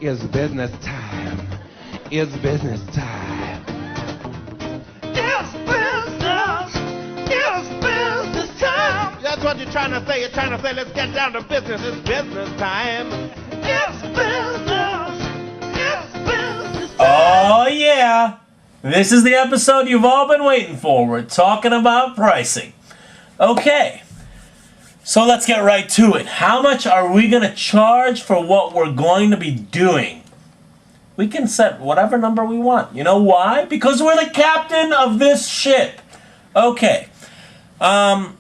It's business time. It's business time. It's business. It's business time. That's what you're trying to say. You're trying to say, let's get down to business. It's business time. It's business. It's business time. Oh, yeah. This is the episode you've all been waiting for. We're talking about pricing. Okay. So let's get right to it. How much are we going to charge for what we're going to be doing? We can set whatever number we want. You know why? Because we're the captain of this ship. Okay. Okay,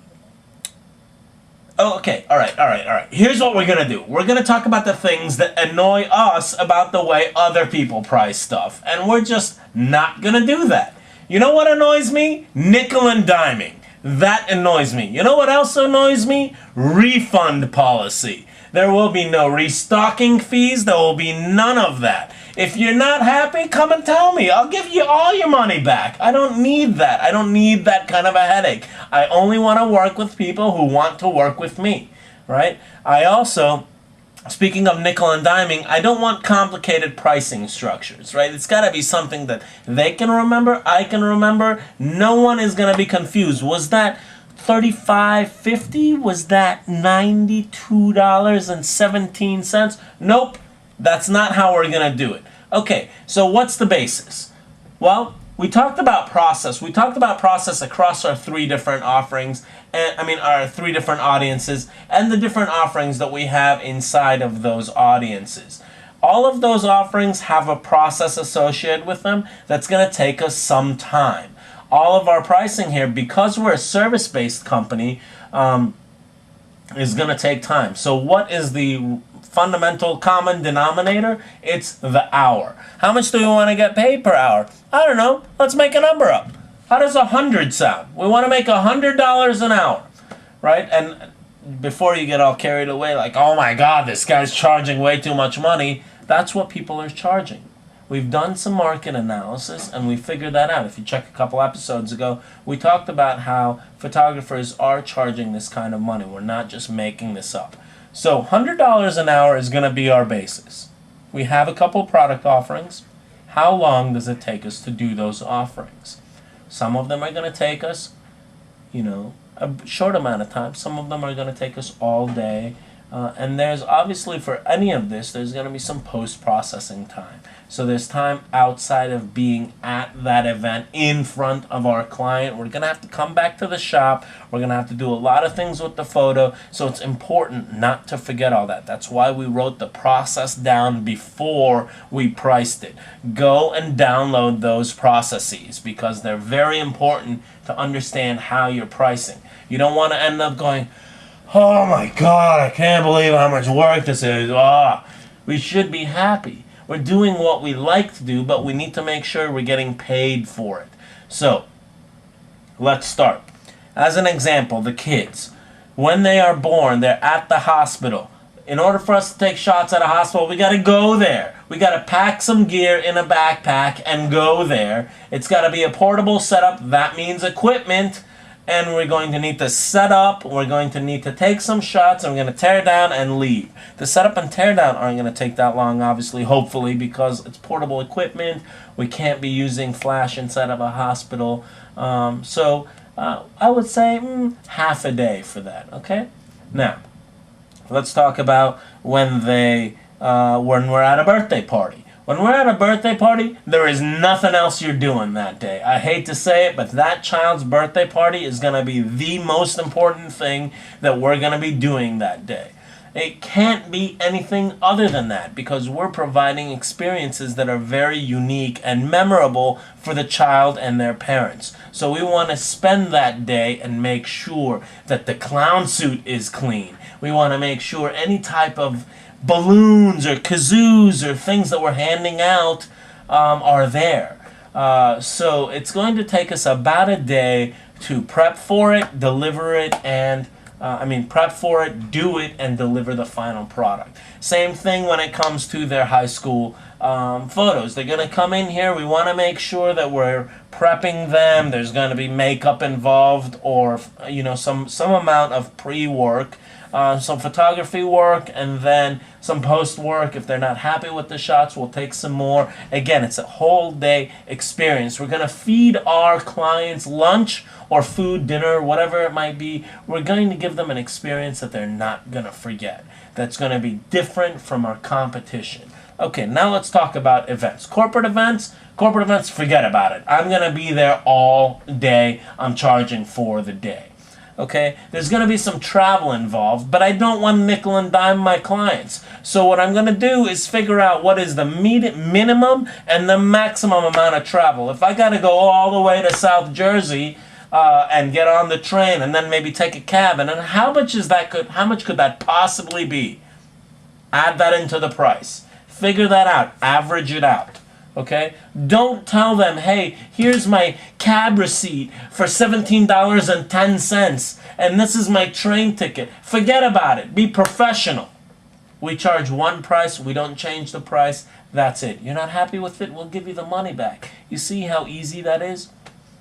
all right. Here's what we're going to do. We're going to talk about the things that annoy us about the way other people price stuff. And we're just not going to do that. You know what annoys me? Nickel and diming. That annoys me. You know what else annoys me? Refund policy. There will be no restocking fees. There will be none of that. If you're not happy, come and tell me. I'll give you all your money back. I don't need that. I don't need that kind of a headache. I only want to work with people who want to work with me, right? I also, speaking of nickel and diming, I don't want complicated pricing structures, right? It's got to be something that they can remember, I can remember. No one is going to be confused. Was that $35.50? Was that $92.17? Nope. That's not how we're going to do it. Okay, so what's the basis? Well, we talked about process. We talked about process across our three different offerings, our three different audiences, and the different offerings that we have inside of those audiences. All of those offerings have a process associated with them that's going to take us some time. All of our pricing here, because we're a service-based company, is going to take time. So what is the fundamental common denominator? It's the hour. How much do we want to get paid per hour? I don't know. Let's make a number up. How does 100 sound? We want to make $100 an hour, right? And before you get all carried away like, oh my God, this guy's charging way too much money, that's what people are charging. We've done some market analysis and we figured that out. If you check a couple episodes ago, we talked about how photographers are charging this kind of money. We're not just making this up. So $100 an hour is going to be our basis. We have a couple product offerings. How long does it take us to do those offerings? Some of them are going to take us, a short amount of time. Some of them are going to take us all day. And there's obviously, for any of this, there's going to be some post-processing time. So there's time outside of being at that event in front of our client. We're going to have to come back to the shop. We're going to have to do a lot of things with the photo. So it's important not to forget all that. That's why we wrote the process down before we priced it. Go and download those processes because they're very important to understand how you're pricing. You don't want to end up going, oh my God, I can't believe how much work this is. We should be happy. We're doing what we like to do, but we need to make sure we're getting paid for it. So, let's start. As an example, the kids. When they are born, they're at the hospital. In order for us to take shots at a hospital, we got to go there. We got to pack some gear in a backpack and go there. It's got to be a portable setup. That means equipment. And we're going to need to set up, we're going to need to take some shots, and we're going to tear down and leave. The setup and tear down aren't going to take that long, obviously, hopefully, because it's portable equipment. We can't be using flash inside of a hospital. So I would say half a day for that, okay? Now, let's talk about when we're at a birthday party. When we're at a birthday party, there is nothing else you're doing that day. I hate to say it, but that child's birthday party is going to be the most important thing that we're going to be doing that day. It can't be anything other than that because we're providing experiences that are very unique and memorable for the child and their parents. So we want to spend that day and make sure that the clown suit is clean. We want to make sure any type of balloons or kazoos or things that we're handing out are there. So it's going to take us about a day to prep for it, deliver it, and prep for it, do it, and deliver the final product. Same thing when it comes to their high school photos. They're going to come in here. We want to make sure that we're prepping them. There's going to be makeup involved, or some amount of pre-work, some photography work, and then some post work. If they're not happy with the shots, we'll take some more. Again, it's a whole day experience. We're going to feed our clients lunch or food, dinner, whatever it might be. We're going to give them an experience that they're not going to forget. That's going to be different from our competition. Okay, now let's talk about events. Corporate events, forget about it. I'm going to be there all day. I'm charging for the day. Okay, there's going to be some travel involved, but I don't want to nickel and dime my clients. So what I'm going to do is figure out what is the minimum and the maximum amount of travel. If I got to go all the way to South Jersey and get on the train and then maybe take a cab, and then how much could that possibly be? Add that into the price. Figure that out. Average it out. Okay? Don't tell them, hey, here's my cab receipt for $17.10 and this is my train ticket. Forget about it. Be professional. We charge one price. We don't change the price. That's it. You're not happy with it? We'll give you the money back. You see how easy that is?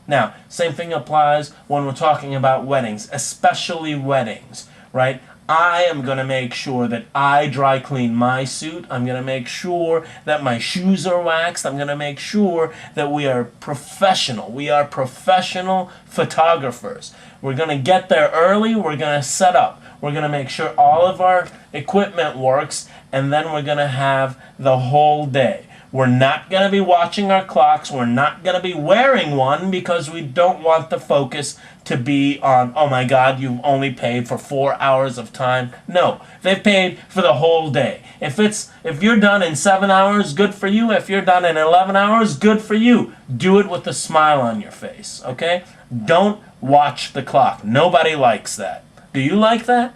Now, same thing applies when we're talking about weddings, especially weddings, right? I am going to make sure that I dry clean my suit. I'm going to make sure that my shoes are waxed. I'm going to make sure that we are professional. We are professional photographers. We're going to get there early. We're going to set up. We're going to make sure all of our equipment works, and then we're going to have the whole day. We're not going to be watching our clocks. We're not going to be wearing one because we don't want the focus to be on, oh my God, you've only paid for 4 hours of time. No, they've paid for the whole day. If you're done in 7 hours, good for you. If you're done in 11 hours, good for you. Do it with a smile on your face, okay? Don't watch the clock. Nobody likes that. Do you like that?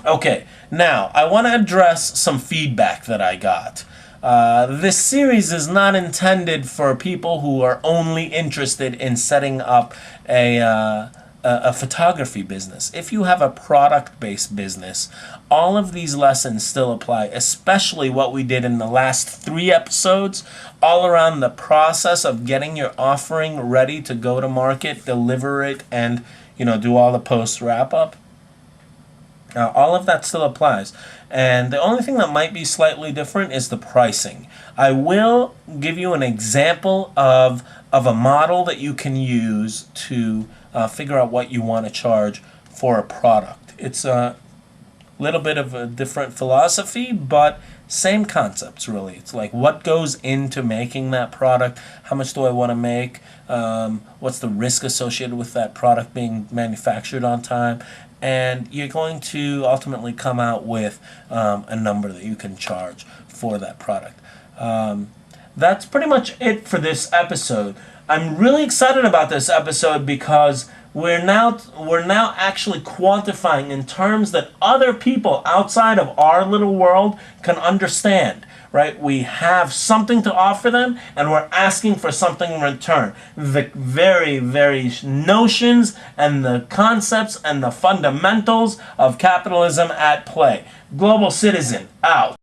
Okay, now I want to address some feedback that I got. This series is not intended for people who are only interested in setting up a photography business. If you have a product-based business, all of these lessons still apply, especially what we did in the last 3 episodes, all around the process of getting your offering ready to go to market, deliver it, and do all the post wrap-up. All of that still applies. And the only thing that might be slightly different is the pricing. I will give you an example of a model that you can use to figure out what you want to charge for a product. It's a little bit of a different philosophy, but same concepts really. It's like what goes into making that product, how much do I want to make, what's the risk associated with that product being manufactured on time, and you're going to ultimately come out with a number that you can charge for that product. That's pretty much it for this episode. I'm really excited about this episode because we're now actually quantifying in terms that other people outside of our little world can understand. Right? We have something to offer them, and we're asking for something in return. The very, very notions and the concepts and the fundamentals of capitalism at play. Global Citizen, out.